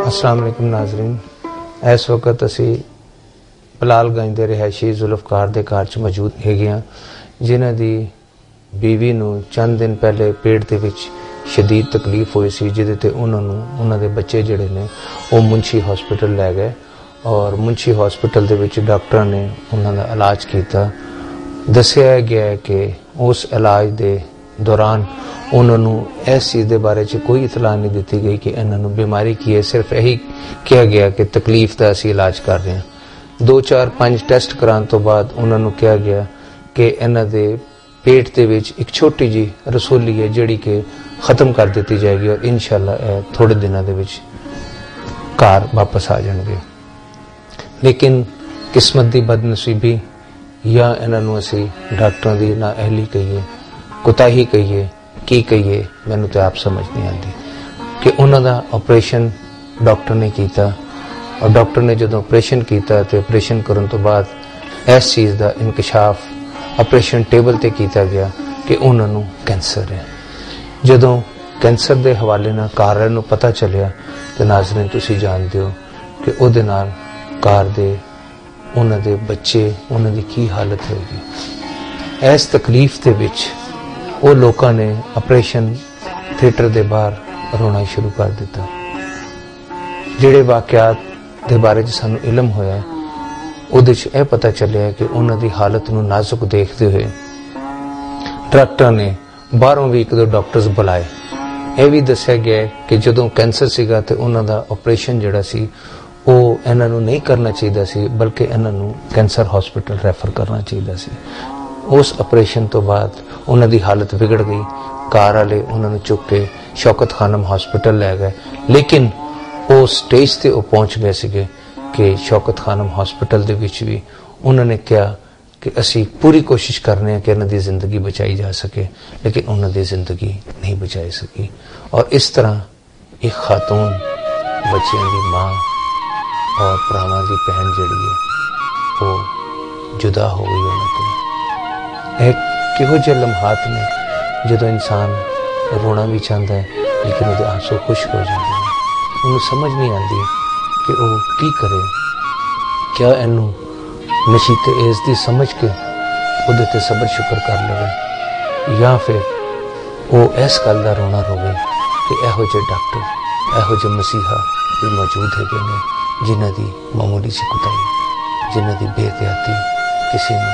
अस्सलाम वालेकुम नाज़रीन, इस वक्त असी पलाल गंज के रिहायशी जुल्फकार के घर च मौजूद है, जिन्हां दी बीवी नूं चंद दिन पहले पेट दे विच शदीद तकलीफ हुई सी, जिहदे ते उन्हां दे बच्चे जिहड़े ने वो मुंशी हॉस्पिटल लै गए और मुंशी हॉस्पिटल दे विच डॉक्टर ने उन्हां दा इलाज किया। दस्सिया गया है कि उस इलाज दे दौरान उन्होंने इस चीज़ के बारे च कोई इतला नहीं दी गई कि इन्होंने बीमारी की है, सिर्फ यही कहा गया कि तकलीफ का असी इलाज कर रहे हैं। 2-4-5 टेस्ट कराने तो बाद उन्होंने कहा गया कि इन्हों दे पेट के विच एक छोटी जी रसोली है जिहड़ी कि खत्म कर दी जाएगी और इंशाअल्लाह थोड़े दिनों के विच घर वापस आ जाएंगे। लेकिन किस्मत की बदनसीबी या इन्हों असी डॉक्टरों की ना अहली कहीए, कोताही कहीए, की कहीए, मैनू तो आप समझ नहीं आती कि उन्होंने ऑपरेशन डॉक्टर ने किया और डॉक्टर ने जो ऑपरेशन किया तो ऑपरेशन करने तो बाद इस चीज़ का इंकशाफ ऑपरेशन टेबल ते किया गया कि उन्होंने कैंसर है। जदों कैंसर के हवाले ना कार नूं पता चलिया तो नाज़रीन तुसीं जानते हो कि उहदे नाल कार दे उन्हां दे बच्चे उन्हां दी की हालत होगी। इस तकलीफ दे विच वो लोगों ने ऑपरेशन थिएटर के बाहर रोना शुरू कर दिता। जिहड़े वाकयात के बारे च सानू इलम होया उहदे च यह पता चलिया कि उन्हां दी हालत नूं नाजुक देखते हुए डॉक्टर ने बाहरों भी 1-2 डॉक्टर्स बुलाए। यह भी दस्सिया गया कि जदों कैंसर सीगा ते उन्हां दा ऑपरेशन जिहड़ा सी वो इन्हां नूं नहीं करना चाहिए सी, बल्कि इन्हां नूं कैंसर हॉस्पिटल रैफर करना चाहिए सी। उस ऑपरेशन तो बाद उन्हां दी हालत बिगड़ गई। कार वाले उन्होंने चुक के शौकत खानम हॉस्पिटल लै गए, लेकिन वो स्टेज ते वो पहुंच गए सिगे कि शौकत खानम हॉस्पिटल दे विच भी उन्होंने कहा कि असी पूरी कोशिश कर रहे हैं कि इन्हां दी जिंदगी बचाई जा सके, लेकिन उन्हां दी जिंदगी नहीं बचाई सकी। और इस तरह एक खातून बच्चियां दी मां और भरावां दी भैन जिहड़ी है वो जुदा हो गई उन्हां तों। एक किहो जे लम्हात ने जदों इंसान रोना भी चाहता है लेकिन वो आंसू खुश्क हो जाते हैं। उन्हें समझ नहीं आती कि वो की करे, क्या इनू नशीते एज दी समझ के उहदे ते सबर शुक्र कर लवे या फिर वो इस गल दा रोना रोवे कि इहो जे डॉक्टर इहो जे मसीहा भी मौजूद है जिन्हां दी मामूली सी कुताही, जिन्हां दी बेहतियाती किसी ने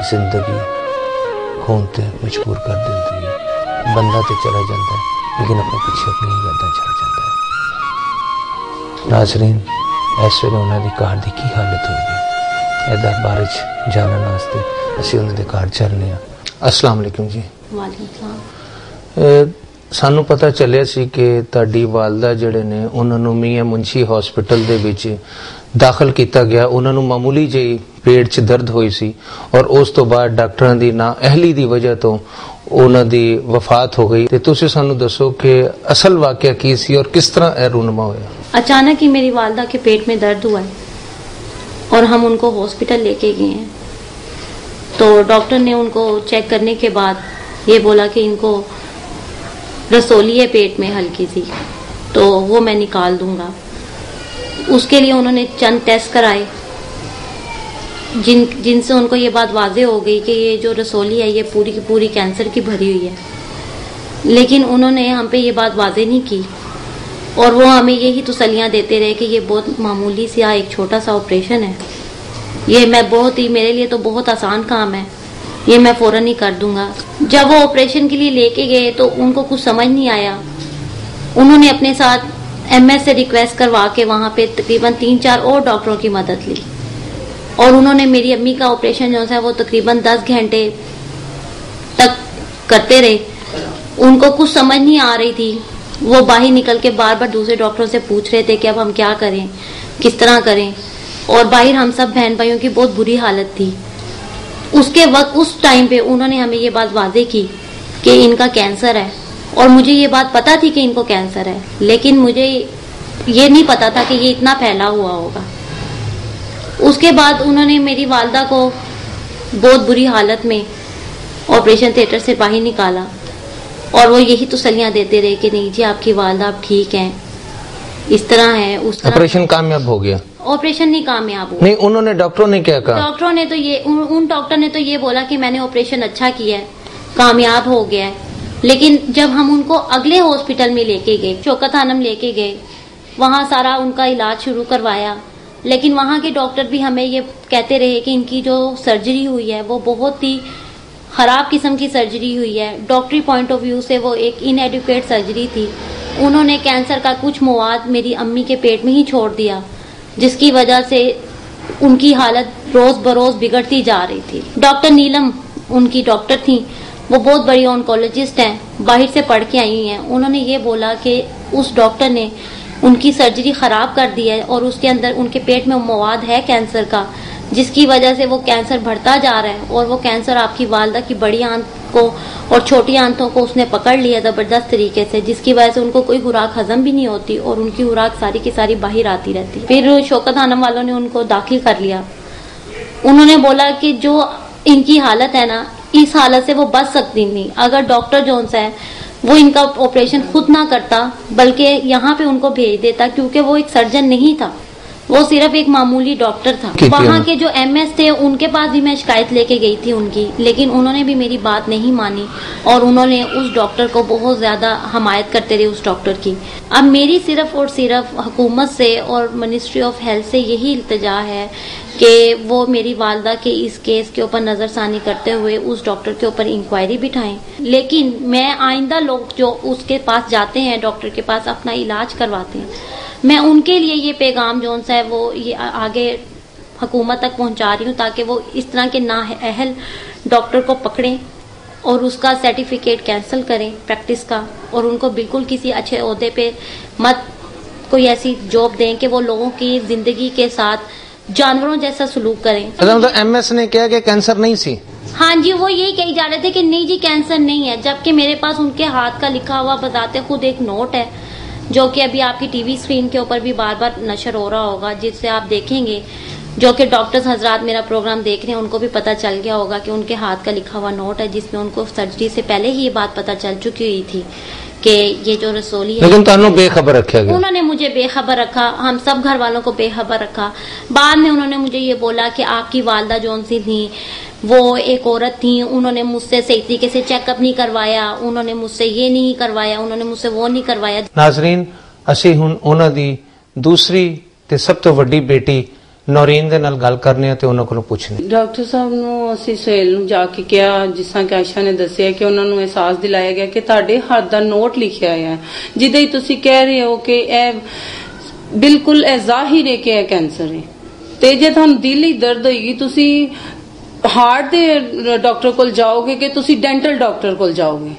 जिंदगी खोन ते मजबूर कर देती है। बंदा तो चला जाता है लेकिन अपने पीछे अपनी यादां छड़ जाता है। नाज़रीन इस वेले उन्होंने कार की की हालत होगी इहदा बारे च जानने वास्ते असीं उन्हां दे घर चलने आ। अस्सलाम वालेकुम जी। वालेकुम सलाम। सानू पता चलिया सी कि तुहाडी वालदा जिहड़े ने उन्हां नूं मियां मुंशी हॉस्पिटल दे विच दाखिल किया गया। उन्होंने मामूली जी पेट च दर्द हुई सी और उस तो बाद डॉक्टरों की ना अहली की वजह तो उन्हों की वफात हो गई। तुसीं सानू दसो कि असल वाकया की सी और किस तरह यह रूनमा होया। अचानक ही मेरी वालदा के पेट में दर्द हुआ है और हम उनको हॉस्पिटल लेके गए हैं। तो डॉक्टर ने उनको चेक करने के बाद ये बोला कि इनको रसोली है पेट में हल्की सी, तो वो मैं निकाल दूंगा। उसके लिए उन्होंने चंद टेस्ट कराए जिनसे उनको ये बात वाजे हो गई कि ये जो रसोली है ये पूरी की पूरी कैंसर की भरी हुई है। लेकिन उन्होंने हम पे ये बात वाजे नहीं की और वो हमें यही तसल्लियां देते रहे कि ये बहुत मामूली सा एक छोटा सा ऑपरेशन है, ये मैं बहुत ही मेरे लिए तो बहुत आसान काम है, ये मैं फौरन ही कर दूंगा। जब वो ऑपरेशन के लिए लेके गए तो उनको कुछ समझ नहीं आया। उन्होंने अपने साथ MS से रिक्वेस्ट करवा के वहां पे तकरीबन 3-4 और डॉक्टरों की मदद ली और उन्होंने मेरी अम्मी का ऑपरेशन जो है वो तकरीबन 10 घंटे तक करते रहे। उनको कुछ समझ नहीं आ रही थी, वो बाहर निकल के बार बार दूसरे डॉक्टरों से पूछ रहे थे कि अब हम क्या करें, किस तरह करें। और बाहर हम सब बहन भाइयों की बहुत बुरी हालत थी। उसके वक्त उस टाइम पे उन्होंने हमें ये बात वाजे की कि इनका कैंसर है और मुझे ये बात पता थी कि इनको कैंसर है, लेकिन मुझे ये नहीं पता था कि ये इतना फैला हुआ होगा। उसके बाद उन्होंने मेरी वालदा को बहुत बुरी हालत में ऑपरेशन थिएटर से बाहर निकाला और वो यही तसल्लियां देते रहे कि नहीं जी आपकी वालदा आप ठीक हैं, इस तरह है उस तरह। ऑपरेशन कामयाब हो गया? ऑपरेशन नहीं कामयाब हुआ। नहीं, उन्होंने, डॉक्टरों ने क्या कहा? डॉक्टरों ने तो ये उन डॉक्टर ने तो ये बोला कि मैंने ऑपरेशन अच्छा किया है, कामयाब हो गया है। लेकिन जब हम उनको अगले हॉस्पिटल में लेके गए, शौकत खानम लेके गए, वहाँ सारा उनका इलाज शुरू करवाया, लेकिन वहाँ के डॉक्टर भी हमें ये कहते रहे कि इनकी जो सर्जरी हुई है वो बहुत ही खराब किस्म की सर्जरी हुई है। डॉक्टरी पॉइंट ऑफ व्यू से वो एक इनएडुकेट सर्जरी थी। उन्होंने कैंसर का कुछ मवाद मेरी अम्मी के पेट में ही छोड़ दिया, जिसकी वजह से उनकी हालत रोज बरोज बिगड़ती जा रही थी। डॉक्टर नीलम उनकी डॉक्टर थी, वो बहुत बड़ी ऑन्कोलॉजिस्ट हैं, बाहर से पढ़ के आई हैं। उन्होंने ये बोला कि उस डॉक्टर ने उनकी सर्जरी खराब कर दी है और उसके अंदर उनके पेट में मवाद है कैंसर का, जिसकी वजह से वो कैंसर बढ़ता जा रहा है और वो कैंसर आपकी वालदा की बड़ी आंत को और छोटी आंतों को उसने पकड़ लिया जबरदस्त तरीके से, जिसकी वजह से उनको कोई खुराक हजम भी नहीं होती और उनकी खुराक सारी की सारी बाहर आती रहती। फिर शौकत खानम वालों ने उनको दाखिल कर लिया। उन्होंने बोला कि जो इनकी हालत है ना, इस हालत से वो बच सकती नहीं अगर डॉक्टर जोन्स है वो इनका ऑपरेशन खुद ना करता बल्कि यहाँ पे उनको भेज देता, क्योंकि वो एक सर्जन नहीं था, वो सिर्फ एक मामूली डॉक्टर था। वहाँ के जो एमएस थे उनके पास भी मैं शिकायत लेके गई थी उनकी, लेकिन उन्होंने भी मेरी बात नहीं मानी और उन्होंने उस डॉक्टर को बहुत ज्यादा हमायत करते रहे उस डॉक्टर की। अब मेरी सिर्फ और सिर्फ हुकूमत से और मिनिस्ट्री ऑफ हेल्थ से यही इल्तिजा है कि वो मेरी वालदा के इस केस के ऊपर नजरसानी करते हुए उस डॉक्टर के ऊपर इंक्वायरी बिठाएं। लेकिन मैं आइंदा लोग जो उसके पास जाते हैं, डॉक्टर के पास अपना इलाज करवाते हैं, मैं उनके लिए ये पैगाम जो है वो ये आगे हुकूमत तक पहुंचा रही हूँ ताकि वो इस तरह के नाअहल डॉक्टर को पकड़ें और उसका सर्टिफिकेट कैंसिल करें प्रैक्टिस का, और उनको बिल्कुल किसी अच्छे ओहदे पे मत कोई ऐसी जॉब दें कि वो लोगों की जिंदगी के साथ जानवरों जैसा सलूक करें। मतलब एमएस ने कहा कि कैंसर नहीं सी? हाँ जी, वो यही कही जा रहे थे कि नहीं जी कैंसर नहीं है, जबकि मेरे पास उनके हाथ का लिखा हुआ बताते खुद एक नोट है जो कि अभी आपकी टीवी स्क्रीन के ऊपर भी बार बार नशर हो रहा होगा, जिससे आप देखेंगे, जो कि डॉक्टर्स हजरात मेरा प्रोग्राम देख रहे हैं उनको भी पता चल गया होगा कि उनके हाथ का लिखा हुआ नोट है जिसमें उनको सर्जरी से पहले ही ये बात पता चल चुकी हुई थी कि ये जो रसोली है। लेकिन तुहानू बेखबर रखा गया? उन्होंने मुझे बेखबर रखा, हम सब घर वालों को बेखबर रखा। बाद में उन्होंने मुझे ये बोला कि आपकी वालदा जौन सी थी वो एक औरत थी, उन्होंने मुझसे सही तरीके से चेकअप नहीं करवाया, उन्होंने मुझसे ये नहीं करवाया, उन्होंने मुझसे वो नहीं करवाया। नाजरीन, ਅਸੀਂ ਹੁਣ ਉਹਨਾਂ ਦੀ ਦੂਸਰੀ ਤੇ ਸਭ ਤੋਂ ਵੱਡੀ ਬੇਟੀ ਨੌਰੀਨ ਦੇ ਨਾਲ ਗੱਲ ਕਰਨੇ ਆ ਤੇ ਉਹਨਾਂ ਕੋਲੋਂ ਪੁੱਛਣੇ। ਡਾਕਟਰ ਸਾਹਿਬ ਨੂੰ ਅਸੀਂ ਸੁਹੇਲ ਨੂੰ ਜਾ ਕੇ ਕਿਹਾ, ਜਿਸ ਤਰ੍ਹਾਂ ਕਿ ਆਇਸ਼ਾ ਨੇ ਦੱਸਿਆ ਕਿ ਉਹਨਾਂ ਨੂੰ ਅਹਿਸਾਸ ਦਿਲਾਇਆ ਗਿਆ ਕਿ ਤੁਹਾਡੇ ਹੱਥ ਦਾ ਨੋਟ ਲਿਖਿਆ ਹੈ ਜਿਹਦੇ ਹੀ ਤੁਸੀਂ ਕਹਿ ਰਹੇ ਹੋ ਕਿ ਇਹ ਬਿਲਕੁਲ ਇਹ ਜ਼ਾਹਿਰ ਹੈ ਕਿ ਇਹ ਕੈਂਸਰ ਹੈ, ਤੇ ਜੇ ਤੁਹਾਨੂੰ ਦਿਲ ਹੀ ਦਰਦ ਹੋਏਗੀ ਤੁਸੀਂ ਹਾਰਟ ਦੇ ਡਾਕਟਰ ਕੋਲ ਜਾਓਗੇ ਕਿ ਤੁਸੀਂ ਡੈਂਟਲ ਡਾਕਟਰ ਕੋਲ ਜਾਓਗੇ।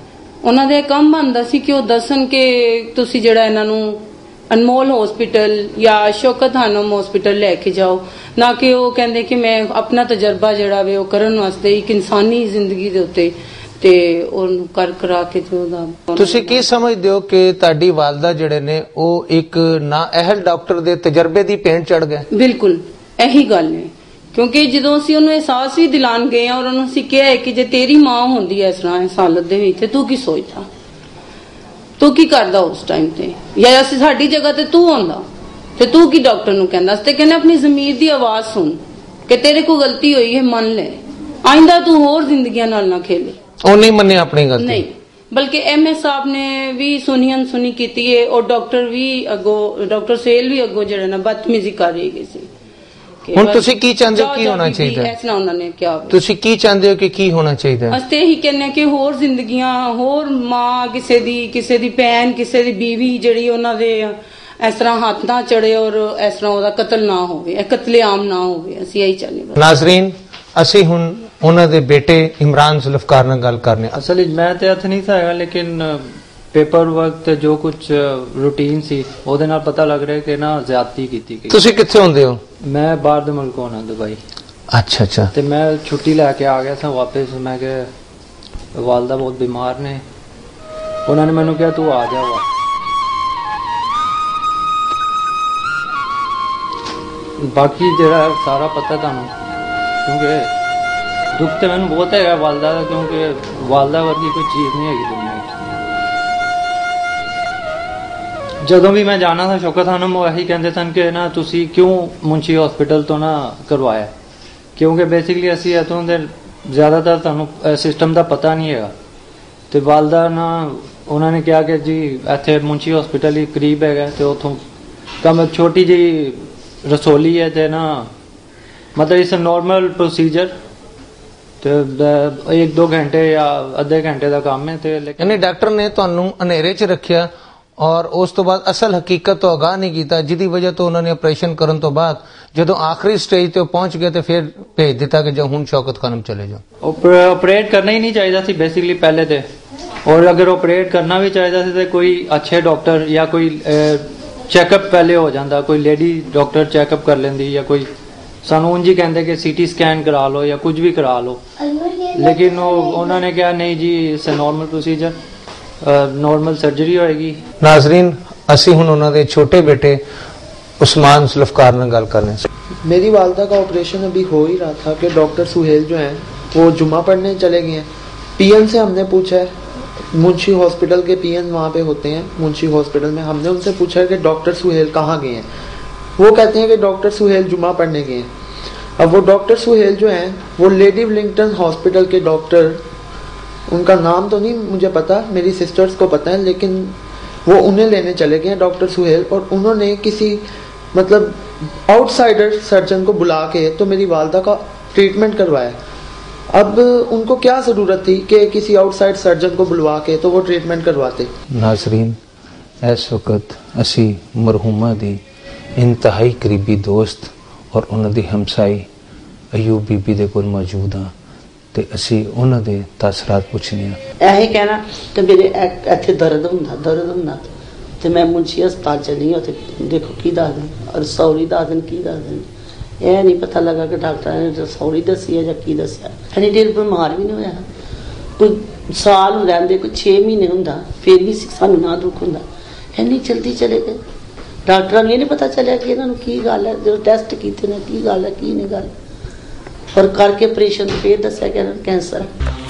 ਉਹਨਾਂ ਦਾ ਕੰਮ ਬਣਦਾ ਸੀ ਕਿ ਉਹ ਦੱਸਣ ਕਿ ਤੁਸੀਂ ਜਿਹੜਾ ਇਹਨਾਂ ਨੂੰ ਅਨਮੋਲ ਹਸਪੀਟਲ ਜਾਂ ਸ਼ੌਕਤ ਖਾਨਮ ਹਸਪੀਟਲ ਲੈ ਕੇ ਜਾਓ, ਨਾ ਕਿ ਉਹ ਕਹਿੰਦੇ ਕਿ ਮੈਂ ਆਪਣਾ ਤਜਰਬਾ ਜਿਹੜਾ ਵੇ ਉਹ ਕਰਨ ਵਾਸਤੇ ਇੱਕ ਇਨਸਾਨੀ ਜ਼ਿੰਦਗੀ ਦੇ ਉੱਤੇ ਤੇ ਉਹਨੂੰ ਕਰਾ ਕੇ ਤੇ ਉਹਦਾ। ਤੁਸੀਂ ਕੀ ਸਮਝਦੇ ਹੋ ਕਿ ਤੁਹਾਡੀ ਵਾਲਦਾ ਜਿਹੜੇ ਨੇ ਉਹ ਇੱਕ ਨਾਅਹਿਲ ਡਾਕਟਰ ਦੇ ਤਜਰਬੇ ਦੀ ਭੇਂਟ ਚੜ ਗਏ? ਬਿਲਕੁਲ ਇਹੀ ਗੱਲ ਹੈ, ਕਿਉਂਕਿ ਜਦੋਂ ਅਸੀਂ ਉਹਨੂੰ ਅਹਿਸਾਸ ਵੀ ਦਿਲਾਣ ਗਏ ਆ ਔਰ ਉਹਨੂੰ ਅਸੀਂ ਕਿਹਾ ਹੈ ਕਿ ਜੇ ਤੇਰੀ ਮਾਂ ਹੁੰਦੀ ਹੈ ਇਸ ਤਰ੍ਹਾਂ ਇਸ ਹਾਲਤ ਦੇ ਵਿੱਚ ਤੇ ਤੂੰ ਕੀ ਸੋਚਦਾ, ਤੂੰ ਕੀ ਕਰਦਾ ਉਸ ਟਾਈਮ ਤੇ, ਜਾਂ ਅਸੀਂ ਸਾਡੀ ਜਗ੍ਹਾ ਤੇ ਤੂੰ ਹੁੰਦਾ ਤੇ ਤੂੰ ਕੀ ਡਾਕਟਰ ਨੂੰ ਕਹਿੰਦਾ? ਤੇ ਕਹਿੰਦੇ ਆਪਣੀ ਜ਼ਮੀਰ ਦੀ ਆਵਾਜ਼ ਸੁਣ ਕਿ ਤੇਰੇ ਕੋਲ ਗਲਤੀ ਹੋਈ ਹੈ, ਮੰਨ ਲੈ, ਆਇੰਦਾ ਤੂੰ ਹੋਰ ਜ਼ਿੰਦਗੀਆਂ ਨਾਲ ਨਾ ਖੇਲੇ। ਉਹ ਨਹੀਂ ਮੰਨੇ ਆਪਣੀ ਗਲਤੀ? ਨਹੀਂ, ਬਲਕਿ ਐਮਐਸ ਸਾਹਿਬ ਨੇ ਵੀ ਸੁਣੀ ਕੀਤੀ ਹੈ ਔਰ ਡਾਕਟਰ ਵੀ ਅੱਗੋਂ, ਡਾਕਟਰ ਸੇਲ ਵੀ ਅੱਗੋਂ ਜਿਹੜਾ ਨਾ ਬਦਤਮੀਜ਼ੀ ਕਰ ਰਹੀ ਸੀ। ਹੁਣ ਤੁਸੀਂ ਕੀ ਚਾਹੁੰਦੇ ਹੋ ਕੀ ਹੋਣਾ ਚਾਹੀਦਾ? ਇਸ ਨਾਲ ਉਹਨਾਂ ਨੇ ਕਿਹਾ। ਤੁਸੀਂ ਕੀ ਚਾਹੁੰਦੇ ਹੋ ਕਿ ਕੀ ਹੋਣਾ ਚਾਹੀਦਾ? ਅਸੀਂ ਤੇ ਇਹੀ ਕਹਿੰਦੇ ਕਿ ਹੋਰ ਜ਼ਿੰਦਗੀਆਂ, ਹੋਰ ਮਾਂ ਕਿਸੇ ਦੀ ਭੈਣ, ਕਿਸੇ ਦੀ ਬੀਵੀ ਜਿਹੜੀ ਉਹਨਾਂ ਦੇ ਇਸ ਤਰ੍ਹਾਂ ਹੱਥ ਨਾ ਚੜੇ ਔਰ ਇਸ ਤਰ੍ਹਾਂ ਉਹਦਾ ਕਤਲ ਨਾ ਹੋਵੇ, ਇਹ ਕਤਲੇਆਮ ਨਾ ਹੋਵੇ, ਅਸੀਂ ਇਹੀ ਚਾਹੁੰਦੇ ਹਾਂ। ਨਾਜ਼ਰੀਨ, ਅਸੀਂ ਹੁਣ ਉਹਨਾਂ ਦੇ ਬੇਟੇ ਇਮਰਾਨ ਜ਼ੁਲਫਕਾਰ ਨਾਲ ਗੱਲ ਕਰਨੇ। ਅਸਲ ਵਿੱਚ ਮੈਂ ਤੇ ਹੱਥ ਨਹੀਂ ਸਾਇਆ, ਲੇਕਿਨ ਪੇਪਰ ਵਰਕ ਤੇ ਜੋ ਕੁਝ ਰੂਟੀਨ ਸੀ ਉਹਦੇ ਨਾਲ ਪਤਾ ਲੱਗ ਰਿਹਾ ਕਿ ਨਾ ਜ਼ਿਆਦਤੀ ਕੀਤੀ ਗਈ। ਤੁਸੀਂ ਕਿੱਥੇ ਹੁੰਦੇ ਹੋ? ਮੈਂ ਬਾਹਰ ਦੇ ਮੁਲਕੋਂ ਹਾਂ, ਦੁਬਈ। ਅੱਛਾ ਅੱਛਾ। ਤੇ ਮੈਂ ਛੁੱਟੀ ਲੈ ਕੇ ਆ ਗਿਆ ਸਾਂ ਵਾਪਸ। ਮੈਂ ਕਿ ਵਾਲਦਾ ਬਹੁਤ ਬਿਮਾਰ ਨੇ, ਉਹਨਾਂ ਨੇ ਮੈਨੂੰ ਕਿਹਾ ਤੂੰ ਆ ਜਾ। ਬਾਕੀ ਜਿਹੜਾ ਸਾਰਾ ਪਤਾ ਤੁਹਾਨੂੰ, ਕਿਉਂਕਿ ਦੁੱਖ ਤੇ ਮੈਨੂੰ ਬਹੁਤ ਹੈਗਾ ਵਾਲਦਾ ਦਾ, ਕਿਉਂਕਿ ਵਾਲਦਾ ਵਰਗੀ ਕੋਈ ਚੀਜ਼ ਨਹੀਂ ਹੈਗੀ ਦੁਨੀਆ ਵਿੱਚ। ਜਦੋਂ ਵੀ ਮੈਂ ਜਾਣਾ ਸੀ ਸ਼ੌਕਤ ਖਾਨਮ ਉਹ ਇਹੀ ਕਹਿੰਦੇ ਸਨ ਕਿ ਨਾ ਤੁਸੀਂ ਕਿਉਂ ਮੁੰਸ਼ੀ ਹਸਪੀਟਲ ਤੋਂ ਨਾ ਕਰਵਾਇਆ, ਕਿਉਂਕਿ ਬੇਸਿਕਲੀ ਅਸੀਂ ਇੱਥੋਂ ਦੇ ਜ਼ਿਆਦਾਤਰ ਤੁਹਾਨੂੰ ਸਿਸਟਮ ਦਾ ਪਤਾ ਨਹੀਂ ਹੈਗਾ। ਤੇ ਵਾਲਦਾ ਨਾ ਉਹਨਾਂ ਨੇ ਕਿਹਾ ਕਿ ਜੀ ਇੱਥੇ ਮੁੰਸ਼ੀ ਹਸਪੀਟਲ ਹੀ ਕਰੀਬ ਹੈਗਾ ਤੇ ਉੱਥੋਂ ਕੰਮ ਛੋਟੀ ਜਿਹੀ ਰਸੋਲੀ ਹੈ ਤੇ ਨਾ ਮਤਲਬ ਇਸ ਨਾਰਮਲ ਪ੍ਰੋਸੀਜਰ ਤੇ 1-2 ਘੰਟੇ ਜਾਂ ਅੱਧੇ ਘੰਟੇ ਦਾ ਕੰਮ ਹੈ। ਤੇ ਯਾਨੀ ਡਾਕਟਰ ਨੇ ਤੁਹਾਨੂੰ ਹਨੇਰੇ 'ਚ ਰੱਖਿਆ ਔਰ ਉਸ ਤੋਂ ਬਾਅਦ ਅਸਲ ਹਕੀਕਤ ਤੋਂ ਆਗਾਹ ਨਹੀਂ ਕੀਤਾ, ਜਿਹਦੀ ਵਜ੍ਹਾ ਤੋਂ ਉਹਨਾਂ ਨੇ ਆਪਰੇਸ਼ਨ ਕਰਨ ਤੋਂ ਬਾਅਦ ਜਦੋਂ ਆਖਰੀ ਸਟੇਜ ਤੇ ਪਹੁੰਚ ਗਏ ਤੇ ਫਿਰ ਭੇਜ ਦਿੱਤਾ ਕਿ ਜੋ ਹੁਣ ਸ਼ੌਕਤ ਖਾਨਮ ਚਲੇ ਜਾਓ। ਆਪਰੇਟ ਕਰਨਾ ਹੀ ਨਹੀਂ ਚਾਹੀਦਾ ਸੀ ਬੇਸਿਕਲੀ ਪਹਿਲੇ ਤੇ, ਔਰ ਅਗਰ ਆਪਰੇਟ ਕਰਨਾ ਵੀ ਚਾਹੀਦਾ ਸੀ ਤੇ ਕੋਈ ਅੱਛੇ ਡਾਕਟਰ ਜਾਂ ਕੋਈ ਚੈੱਕਅਪ ਪਹਿਲੇ ਹੋ ਜਾਂਦਾ, ਕੋਈ ਲੇਡੀ ਡਾਕਟਰ ਚੈੱਕਅਪ ਕਰ ਲੈਂਦੀ ਜਾਂ ਕੋਈ ਸਾਨੂੰ ਉਂਝ ਹੀ ਕਹਿੰਦੇ ਕਿ ਸੀਟੀ ਸਕੈਨ ਕਰਾ ਲਓ ਜਾਂ ਕੁਝ ਵੀ ਕਰਾ ਲਓ, ਲੇਕਿਨ ਉਹਨਾਂ ਨੇ ਕਿਹਾ ਨਹੀਂ ਜੀ it's a normal procedure, normal surgery ہوئے گی۔ ناظرین اسی ہن انہاں دے چھوٹے بیٹے عثمان ذوالفقار نال گل کرنے۔ میری والدہ کا آپریشن ابھی ہو ہی رہا تھا کہ ڈاکٹر سہیل جو ہیں وہ جمعہ پڑھنے چلے گئے ہیں۔ پی این سے ہم نے پوچھا ہے، منشی ہاسپٹل کے پی این وہاں پہ ہوتے ہیں منشی ہاسپٹل میں، ہم نے ان سے پوچھا ہے کہ ڈاکٹر سہیل کہاں گئے ہیں، وہ کہتے ہیں کہ ڈاکٹر سہیل جمعہ پڑھنے گئے ہیں۔ اب وہ ڈاکٹر سہیل جو ہیں وہ لیڈی ولنگٹن ہاسپٹل کے ڈاکٹر، ان کا نام تو نہیں مجھے پتا، میری سسٹرز کو پتا ہے، لیکن وہ انہیں لینے چلے گئے ہیں ڈاکٹر سہیل، اور انہوں نے کسی مطلب آؤٹ سائڈر سرجن کو بلا کے تو میری والدہ کا ٹریٹمنٹ کروایا۔ اب ان کو کیا ضرورت تھی کہ کسی آؤٹ سائڈ سرجن کو بلوا کے تو وہ ٹریٹمنٹ کرواتے۔ ناظرین اس وقت اسی مرحومہ دی انتہائی قریبی دوست اور انہاں دی ہمسائی ایوب بی بی دے کول موجود ہاں تے اسی انہاں دے تاثرات پوچھنے ہیں۔ ایہی کہنا کہ میرے ایتھے درد ہوندا تے میں منشی ہسپتال چلی ہوں تے دیکھو کی دس دن اور سوری دس دن کی دس دن، یہ نہیں پتہ لگا کہ ڈاکٹر نے سوری دسی ہے یا کی دسیا۔ اینی دیر بیمار بھی نہیں ہویا، کوئی سال رہندے کوئی 6 مہینے ہوندا پھر بھی سانوں نہ دکھ ہوندا، اینی جلدی چلے گئے۔ ڈاکٹراں نوں نہیں پتہ چلیا کہ انہاں نوں کی گل ہے، جو ٹیسٹ کیتے نے کی گل ہے کی نہیں گل، اور کر کے آپریشن پھر دسیا کہ انہاں نوں کینسر ہے۔